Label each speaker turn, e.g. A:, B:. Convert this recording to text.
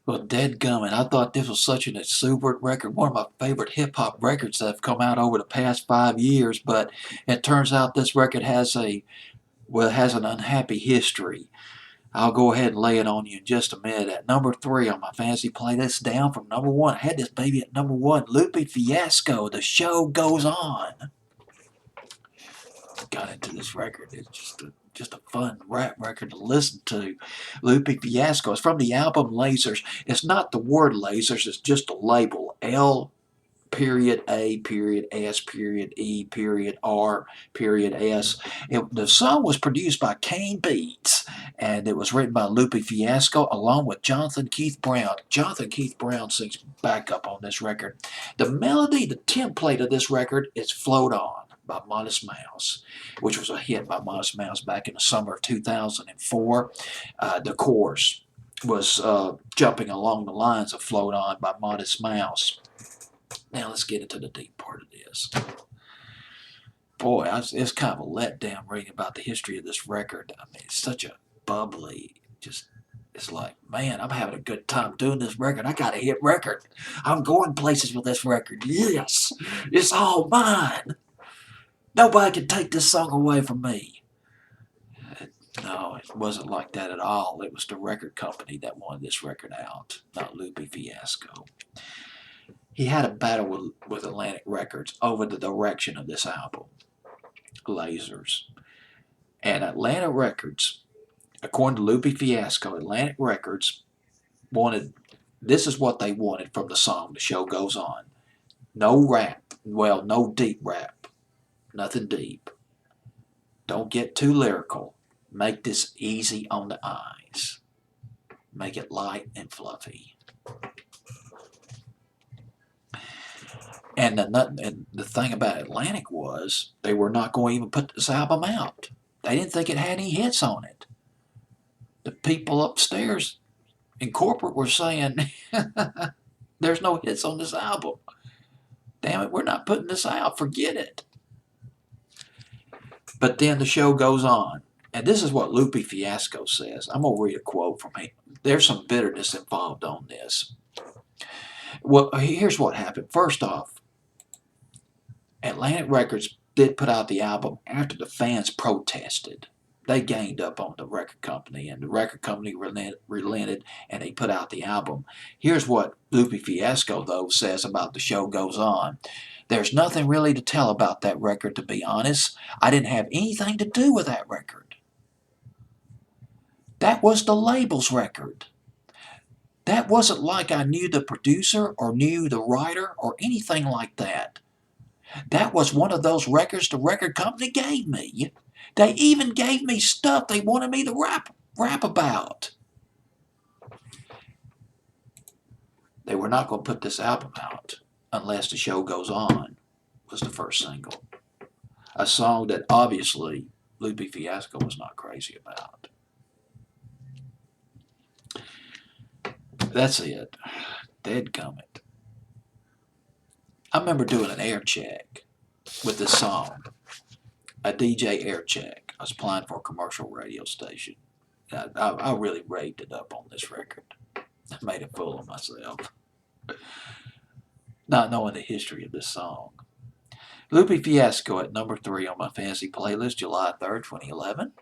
A: Well, dadgummit, I thought this was such an exuberant record, one of my favorite hip-hop records that have come out over the past 5 years, but it turns out this record has has an unhappy history. I'll go ahead and lay it on you in just a minute. At number 3 on my fantasy playlist, down from number 1. I had this baby at number 1, Lupe Fiasco, The Show Goes On. Got into this record. It's just a fun rap record to listen to. Lupe Fiasco. It's from the album Lasers. It's not the word lasers, it's just a label. L period A period S period E period R period S. The song was produced by Kane Beats, and it was written by Lupe Fiasco along with Jonathan Keith Brown. Jonathan Keith Brown sings backup on this record. The melody, the template of this record is Float On by Modest Mouse, which was a hit by Modest Mouse back in the summer of 2004. The chorus was jumping along the lines of Float On by Modest Mouse. Now let's get into the deep part of this. Boy, it's kind of a letdown reading about the history of this record. I mean, it's such a bubbly, it's like, man, I'm having a good time doing this record. I got a hit record. I'm going places with this record. Yes, it's all mine. Nobody can take this song away from me. No, it wasn't like that at all. It was the record company that wanted this record out, not Lupe Fiasco. He had a battle with Atlantic Records over the direction of this album, Lasers. And Atlantic Records, according to Lupe Fiasco, Atlantic Records wanted, this is what they wanted from the song, The Show Goes On. No rap, well, no deep rap. Nothing deep. Don't get too lyrical. Make this easy on the eyes. Make it light and fluffy. And the thing about Atlantic was they were not going to even put this album out. They didn't think it had any hits on it. The people upstairs in corporate were saying, there's no hits on this album. Damn it, we're not putting this out. Forget it. But then the show goes on. And this is what Lupe Fiasco says. I'm going to read a quote from him. There's some bitterness involved on this. Well, here's what happened. First off, Atlantic Records did put out the album after the fans protested. They ganged up on the record company, and the record company relented, and they put out the album. Here's what Lupe Fiasco, though, says about The Show Goes On. There's nothing really to tell about that record, to be honest. I didn't have anything to do with that record. That was the label's record. That wasn't like I knew the producer or knew the writer or anything like that. That was one of those records the record company gave me. They even gave me stuff they wanted me to rap about. They were not going to put this album out unless The Show Goes On was the first single. A song that obviously Lupe Fiasco was not crazy about. That's it. Dadgummit. I remember doing an air check with this song. A DJ air check. I was applying for a commercial radio station. I really raved it up on this record. I made a fool of myself. Not knowing the history of this song. Lupe Fiasco at number 3 on my fantasy playlist, July 3rd, 2011.